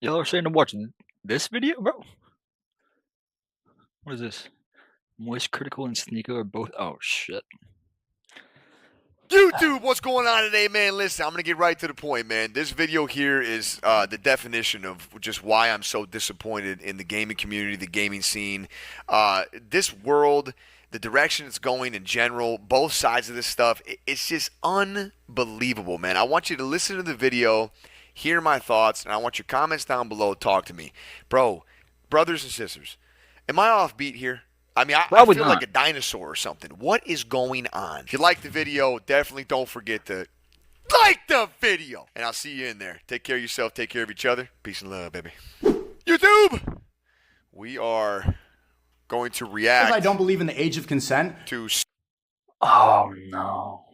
Y'all are saying to watch this video, bro? What is this? Critical and Sneako are both. Oh shit. YouTube, what's going on today, man? Listen, I'm going to get right to the point, man. This video here is the definition of just why I'm so disappointed in the gaming community, the gaming scene. This world, the direction it's going in general, both sides of this stuff, it's just unbelievable, man. I want you to listen to the video, hear my thoughts, and I want your comments down below. Talk to me. Bro, brothers and sisters, am I off beat here? I mean, I feel like a dinosaur or something. What is going on? If you like the video, definitely don't forget to like the video. And I'll see you in there. Take care of yourself. Take care of each other. Peace and love, baby. YouTube! We are going to react. I don't believe in the age of consent. Oh, no.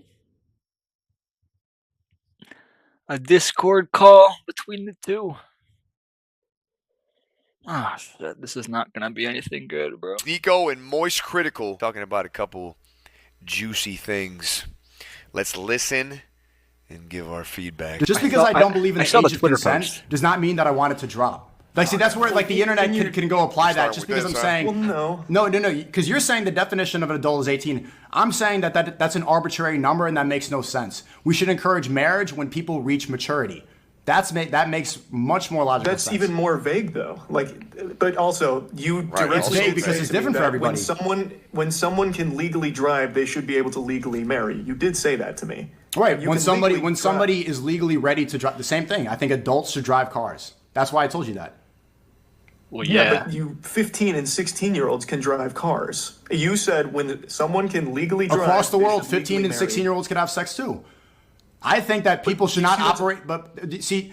A Discord call between the two. Ah, shit, this is not gonna be anything good, bro. Sneako and MrShanklys talking about a couple juicy things. Let's listen and give our feedback. Just because I don't believe in the age of consent does not mean that I want it to drop. Like, see, that's where like the internet can go apply that. Just because I'm saying, no, because you're saying the definition of an adult is 18. I'm saying that's an arbitrary number and that makes no sense. We should encourage marriage when people reach maturity. That makes much more logical sense. That's even more vague, though. Like, but also it's vague because it's different for everybody. When someone can legally drive, they should be able to legally marry. You did say that to me. Right. When somebody is legally ready to drive, the same thing. I think adults should drive cars. That's why I told you that. Well, yeah. But you 15 and 16-year-olds can drive cars. You said when someone can legally drive across the world, 15 and 16-year-olds can have sex too. I think that people should not operate, but see,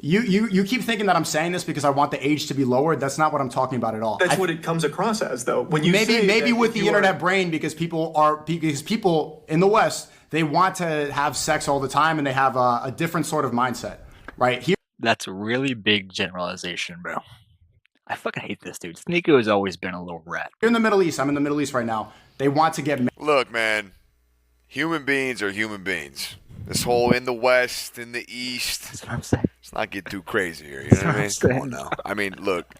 you keep thinking that I'm saying this because I want the age to be lowered. That's not what I'm talking about at all. That's what it comes across as, though. When you maybe with the internet brain, because people in the West, they want to have sex all the time and they have a different sort of mindset, right? That's a really big generalization, bro. I fucking hate this dude. Sneako has always been a little rat. You're in the Middle East. I'm in the Middle East right now. They want to get married. Look, man, human beings are human beings. This whole in the West, in the East, that's what I'm saying. Let's not get too crazy here. You know what I mean? Come on now. I mean, look,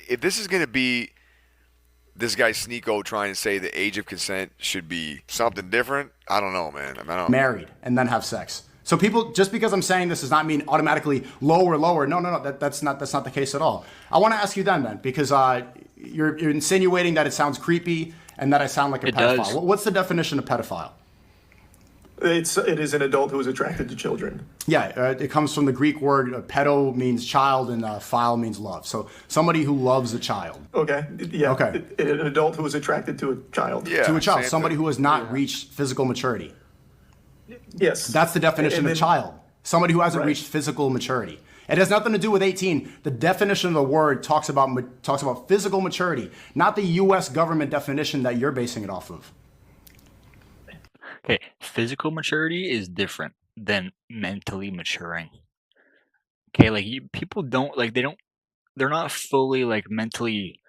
if this is going to be this guy Sneako trying to say the age of consent should be something different, I don't know, man. I don't married and then have sex. So people, just because I'm saying this does not mean automatically lower. No. That's not the case at all. I want to ask you then, because you're insinuating that it sounds creepy and that I sound like a pedophile. Does. What's the definition of pedophile? It is an adult who is attracted to children. Yeah, it comes from the Greek word pedo means child and phile means love. So somebody who loves a child. Okay. Yeah. Okay. An adult who is attracted to a child. Yeah, to a child. Somebody who has not reached physical maturity. Yes. That's the definition of child. Somebody who hasn't reached physical maturity. It has nothing to do with 18. The definition of the word talks about physical maturity, not the U.S. government definition that you're basing it off of. Okay, physical maturity is different than mentally maturing. Okay, like people don't they're not fully like mentally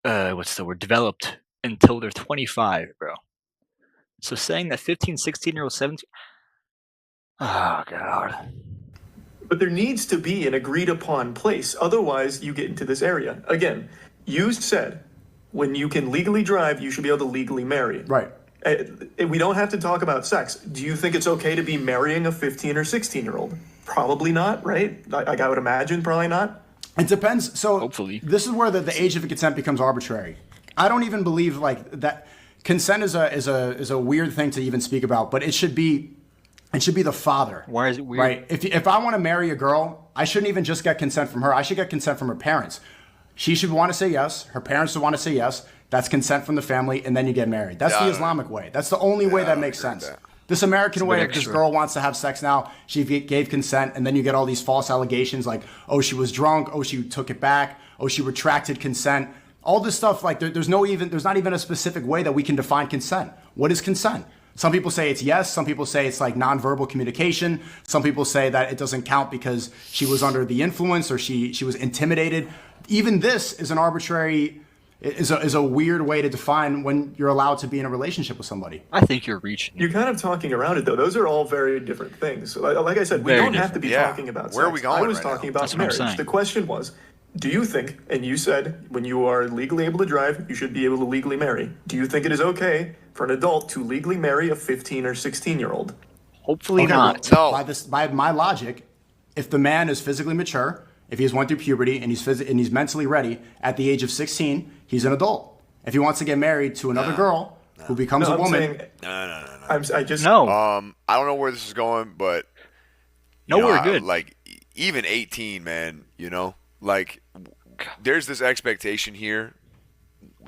developed until they're 25, bro. So saying that 15, 16-year-old, 17, oh god. But there needs to be an agreed upon place. Otherwise, you get into this area. Again, you said when you can legally drive, you should be able to legally marry. Right. We don't have to talk about sex. Do you think it's okay to be marrying a 15 or 16-year-old? Probably not, right? I would imagine probably not. It depends. So hopefully. This is where the age of consent becomes arbitrary. I don't even believe like that. Consent is a weird thing to even speak about, but it should be the father. Why is it weird? Right. If I want to marry a girl, I shouldn't even just get consent from her. I should get consent from her parents. She should want to say yes. Her parents should want to say yes. That's consent from the family, and then you get married. That's the Islamic way. That's the only way that makes sense. This American way, if this girl wants to have sex now, she gave consent, and then you get all these false allegations like, oh, she was drunk, oh, she took it back, oh, she retracted consent. All this stuff, like there's not even a specific way that we can define consent. What is consent? Some people say it's yes. Some people say it's like nonverbal communication. Some people say that it doesn't count because she was under the influence or she was intimidated. Even this is an arbitrary. is a weird way to define when you're allowed to be in a relationship with somebody. I think you're reaching. You're kind of talking around it, though. Those are all very different things. Like I said, we Very don't have to be different. talking about Where sex. are we going I was right talking now? about That's what I'm marriage. saying. The question was, do you think, and you said when you are legally able to drive, you should be able to legally marry. Do you think it is okay for an adult to legally marry a 15 or 16-year-old? Hopefully Okay, not. No. By my logic, if the man is physically mature, if he's went through puberty and he's mentally ready at the age of 16, he's an adult. If he wants to get married to another girl who becomes a I'm woman, saying, No. I just No. I don't know where this is going, but No, you know, we're good. Like even 18, man. You know, like there's this expectation here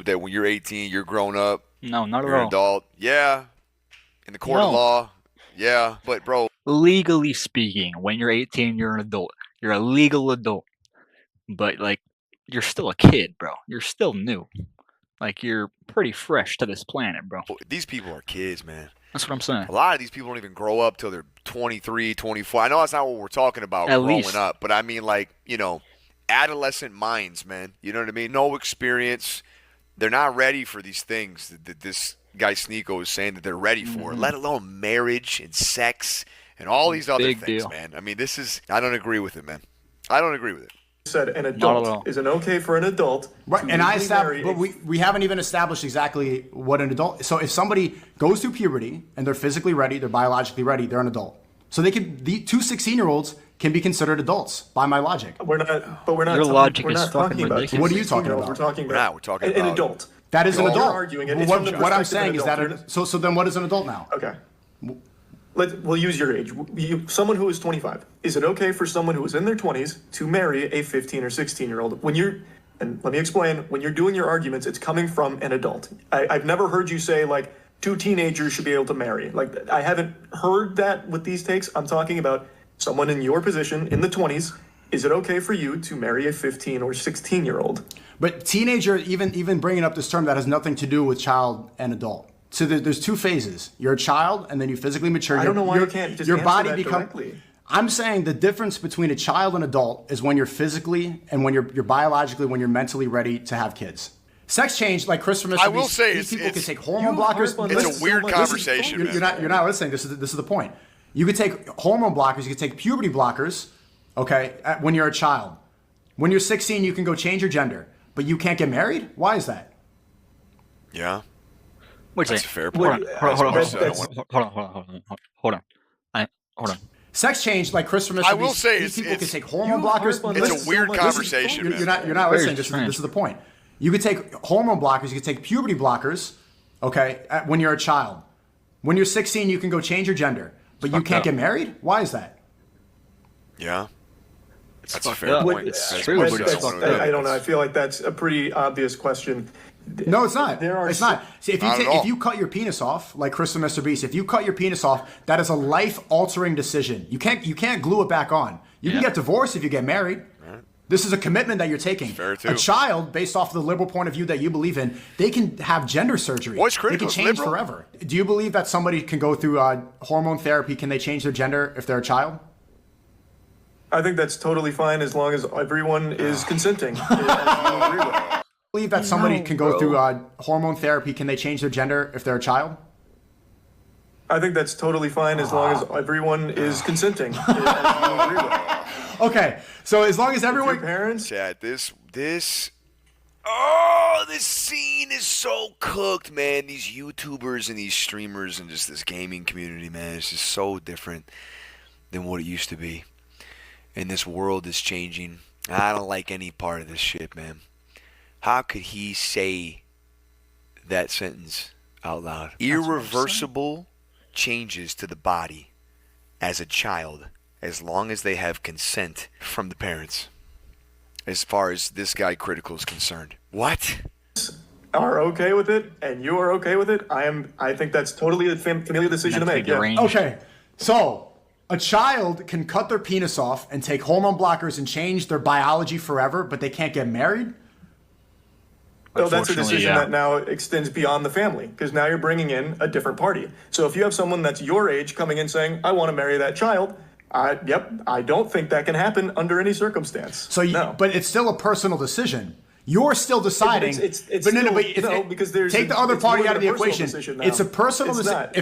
that when you're 18, you're grown up, No, not at you're an all. adult. Yeah, in the court of No. law. Yeah, but bro, Legally speaking, when you're 18, you're an adult. You're a legal adult. But like, you're still a kid, bro. You're still new. Like, you're pretty fresh to this planet, bro. these people are kids, man. That's what I'm saying. A lot of these people don't even grow up till they're 23, 24. I know that's not what we're talking about At growing least. up, but I mean, like, you know, adolescent minds, man. You know what I mean? No experience. They're not ready for these things that this guy Sneako is saying that they're ready for, let alone marriage and sex and all these other Big things, deal. man. I mean, I don't agree with it, man. I don't agree with it. said an Not at all. adult. Is it okay for an adult right? to And I legally established, marry but we haven't even established exactly what an adult. So if somebody goes through puberty and they're physically ready, they're biologically ready, they're an adult. So the two 16-year-olds can be considered adults by my logic. We're not, but we're not. Your logic we're is not fucking talking about ridiculous. What are you talking 16-year-olds. about? We're talking We're about. not. We're talking an about- adult. That is an You're adult. arguing it. It's from the What I'm perspective of saying is an that adult. so then what is an adult now? Okay. We'll use your age. Someone who is 25. Is it okay for someone who is in their 20s to marry a 15 or 16-year-old? And let me explain, when you're doing your arguments, it's coming from an adult. I've never heard you say, like, two teenagers should be able to marry. Like, I haven't heard that with these takes. I'm talking about someone in your position in the 20s. Is it okay for you to marry a 15 or 16-year-old? But teenager, even bringing up this term that has nothing to do with child and adult. So there's two phases. You're a child, and then you physically mature. I don't know why you can't just your answer body that becomes. directly. I'm saying the difference between a child and adult is when you're physically and when you're biologically, when you're mentally ready to have kids. Sex change, like Chris from Mr. I will Beast, say these people it's- can take hormone you blockers. harp on It's this a weird so much. conversation, man. You're not listening. This is the point. You could take hormone blockers. You could take puberty blockers. Okay, when you're a child. When you're 16, you can go change your gender, but you can't get married. Why is that? Yeah. Wait a That's second. a fair Hold point. on. Hold on. Hold on. Sex change, like Chris from Mr. I will Beast, say these it's- people can it's- take hormone you blockers. harp on It's this a weird so much. conversation, man. You're not Very listening. This strange. is the point. You could take hormone blockers. You could take puberty blockers. Okay, when you're a child. When you're 16, you can go change your gender, but you fucked can't up. get married. Why is that? Yeah. It's That's a fucked fair up. point. It's That's true, what but it it's is. fucked up. I don't know. I feel like that's a pretty obvious question. No, it's not. There are It's not. See, if Not at all. you cut your penis off, like Chris and Mr. Beast, if you cut your penis off, that is a life-altering decision. You can't glue it back on. You can Yeah. get divorced if you get married. This is a commitment that you're taking. Fair, too. A child, based off the liberal point of view that you believe in, they can have gender surgery. What's They critical? can change Liberal? forever. Do you believe that somebody can go through hormone therapy? Can they change their gender if they're a child? I think that's totally fine as long as everyone is consenting. I agree with that. Believe that somebody No, can go bro. through hormone therapy? Can they change their gender if they're a child? I think that's totally fine as long as everyone is consenting. I agree with that. Okay, so as long as Your everyone. parents, Chat, this scene is so cooked, man. These YouTubers and these streamers and just this gaming community, man, it's just so different than what it used to be. And this world is changing. I don't like any part of this shit, man. How could he say that sentence out loud? Irreversible changes to the body as a child, as long as they have consent from the parents. As far as this guy Critical is concerned. What? are okay with it and you are okay with it. I think that's totally a familial decision to Mentally make. Yeah. deranged. Okay, so a child can cut their penis off and take hormone blockers and change their biology forever, but they can't get married? So that's a Unfortunately, decision yeah. that now extends beyond the family because now you're bringing in a different party. So if you have someone that's your age coming in saying, I want to marry that child, I don't think that can happen under any circumstance. So, no. but it's still a personal decision. You're still deciding. Because there's take the other party out of the personal equation. Decision now. It's a personal decision. Not.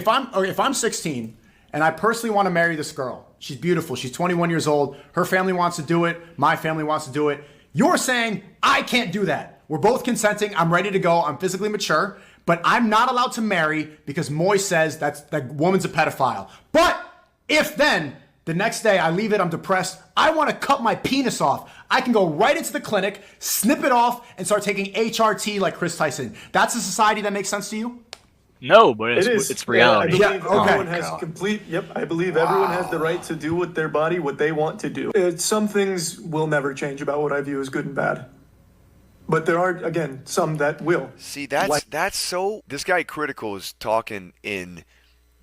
If I'm 16 and I personally want to marry this girl, she's beautiful. She's 21 years old. Her family wants to do it. My family wants to do it. You're saying I can't do that. We're both consenting. I'm ready to go. I'm physically mature, but I'm not allowed to marry because Moy says that woman's a pedophile. But if then the next day I leave it, I'm depressed, I want to cut my penis off, I can go right into the clinic, snip it off, and start taking HRT like Chris Tyson. That's a society that makes sense to you? No, but it's reality. I believe everyone has I believe everyone has the right to do with their body what they want to do. Some things will never change about what I view as good and bad. But there are, again, some that will. See, that's so... This guy Cr1tikal is talking in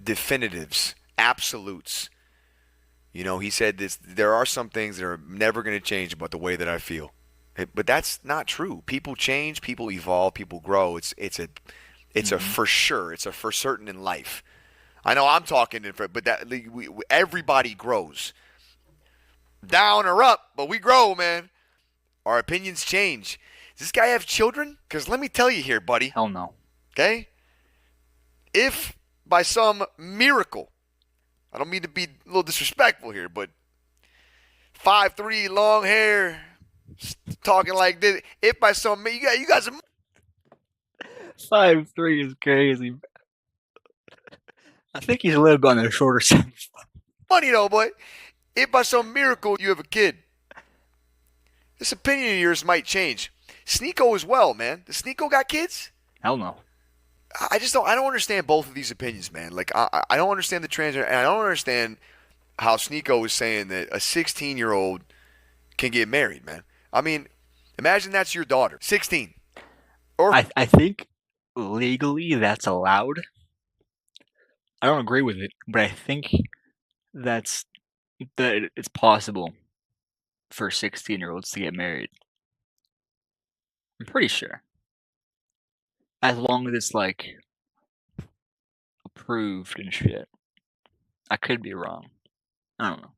definitives, absolutes. You know, he said this. There are some things that are never going to change about the way that I feel. But that's not true. People change, people evolve, people grow. It's a for sure. It's a for certain in life. I know I'm talking, but everybody grows. Down or up, but we grow, man. Our opinions change. Does this guy have children? Because let me tell you here, buddy. Hell no. Okay? If by some miracle, I don't mean to be a little disrespectful here, but 5'3", long hair, talking like this. If by some, you guys are 5'3" is crazy. I think he's a little bit on the shorter side. Funny though, boy. If by some miracle you have a kid, this opinion of yours might change. Sneako as well, man. Does Sneako got kids? Hell no. I don't understand both of these opinions, man. Like, I don't understand the transgender, and I don't understand how Sneako is saying that a 16-year-old can get married, man. I mean, imagine that's your daughter, 16. Or I think legally that's allowed. I don't agree with it, but I think that it's possible for 16-year-olds to get married. I'm pretty sure. As long as it's, like, approved and shit. I could be wrong. I don't know.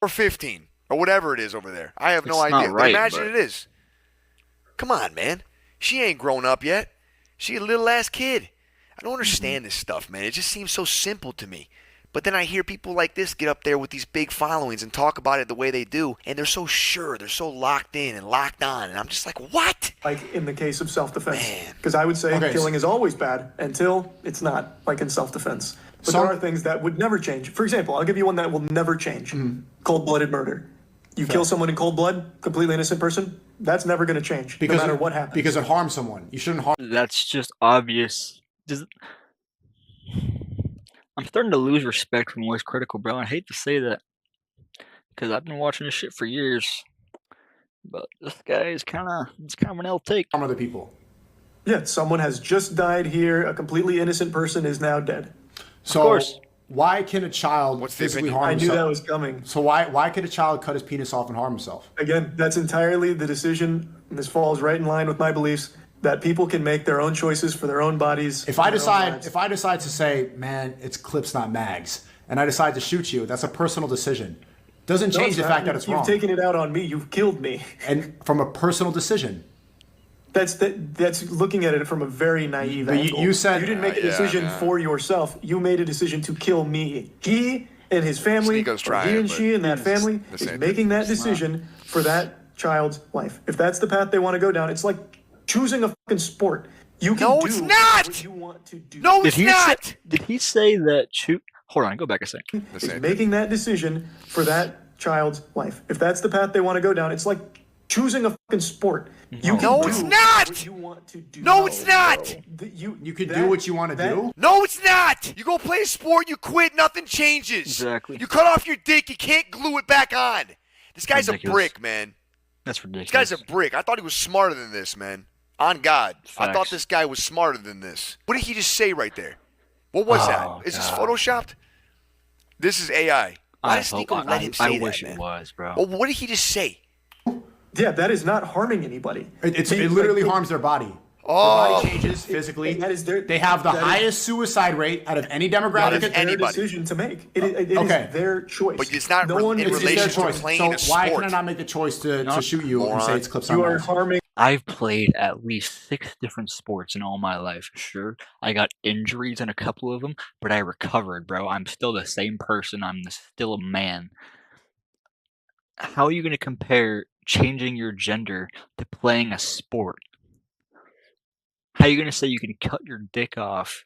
Or 15. Or whatever it is over there. I have no It's idea. not right, but imagine but- it is. Come on, man. She ain't grown up yet. She a little-ass kid. I don't understand this stuff, man. It just seems so simple to me. But then I hear people like this get up there with these big followings and talk about it the way they do, and they're so sure, they're so locked in and locked on, and I'm just like, what? Like in the case of self-defense. Man. Because I would say Okay, killing is always bad until it's not, like in self-defense. But there are things that would never change. For example, I'll give you one that will never change. Cold-blooded murder. You kill someone in cold blood, completely innocent person, that's never going to change, no matter what happens. Because it harms someone. You shouldn't harm. That's just obvious. I'm starting to lose respect for Moist Critical, bro. I hate to say that because I've been watching this shit for years, but this guy is kind of an L take. Harm other people. Yeah, someone has just died here. A completely innocent person is now dead. So Of course. why can a child What's the physically opinion? harm I knew himself? that was coming. So why could a child cut his penis off and harm himself? Again, that's entirely the decision, and this falls right in line with my beliefs, that people can make their own choices for their own bodies. If I their own decide lives. to say, man, it's clips not mags, and I decide to shoot you, that's a personal decision. Doesn't No, change it's the not. fact that it's wrong. You've taken it out on me. You've killed me. And from a personal decision. That's looking at it from a very naive But angle. you said- you didn't make a decision for yourself. You made a decision to kill me. He and his family, Sneako's or trying, he and but she and that family the is same making that decision for that child's life. If that's the path they want to go down, it's like choosing a fucking sport. You can No, do it's not! what you want to do. No, it's not! Did he say that? Hold on, go back a second. The Is same making that decision for that child's life. If that's the path they want to go down, it's like choosing a fucking sport. You can No, do it's not! what you want to do. No, it's not! You can do what you want to do. No, it's not! You go play a sport, you quit, nothing changes. Exactly. You cut off your dick, you can't glue it back on. This guy's a Ridiculous. brick, man. That's ridiculous. This guy's a brick. I thought he was smarter than this, man. On God. I thought Facts. this guy was smarter than this. What did he just say right there? What was that? Is this photoshopped? This is AI. Why does Sneako let him say I that, wish man? it was, bro. Well, what did he just say? Yeah, that is not harming anybody. It literally harms their body. Oh. Their body changes physically. that is their- they have the that is- highest suicide rate out of any That demographic. is their anybody. decision to make. It is Okay. their choice. But it's not no one in It's is their relation to choice. playing So a why sport. can I not make the choice to shoot you and say Moron. it's clips on You are mags? harming I've played at least 6 different sports in all my life. Sure, I got injuries in a couple of them, but I recovered, bro. I'm still the same person. Still a man. How are you gonna compare changing your gender to playing a sport? How are you gonna say you can cut your dick off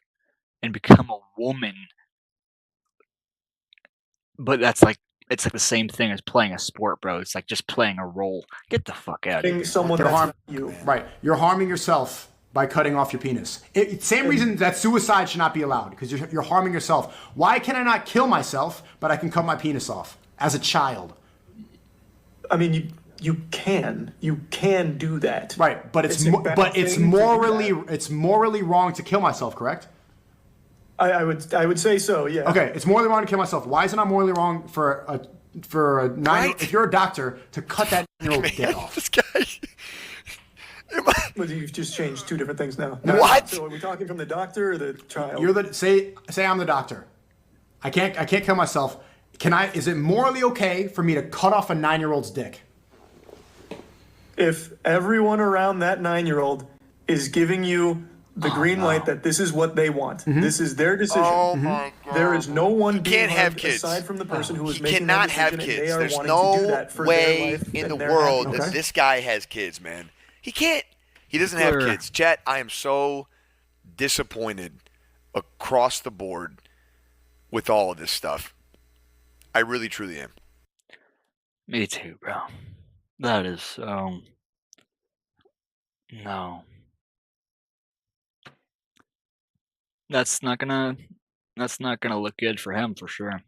and become a woman, but it's like the same thing as playing a sport, bro. It's like just playing a role. Get the fuck out of Being here. someone You're that's harm- not you. Right. You're harming yourself by cutting off your penis. Same reason that suicide should not be allowed, because you're harming yourself. Why can I not kill myself, but I can cut my penis off as a child? I mean, you can do that. Right, but it's a bad thing to do that. morally wrong to kill myself, correct? I would say so. Yeah. Okay, it's morally wrong to kill myself. Why is it not morally wrong for a 9 Right. if you're a doctor to cut that 9-year-old dick off? This guy. But you've just changed two different things now. What? So are we talking from the doctor or the child? You're the say I'm the doctor. I can't kill myself. Is it morally okay for me to cut off a 9-year-old's dick? If everyone around that 9-year-old is giving you the green light that this is what they want, this is their decision. Oh my God. There is no one being can't have harmed kids. aside from the person who is He making that cannot have decision, and they kids. are There's wanting to do no that for their way life in and the they're world happy. that this guy has kids, man. He can't. He doesn't have Sure. kids. Chat, I am so disappointed across the board with all of this stuff. I really, truly am. Me too, bro. That is so. No. That's not gonna look good for him for sure.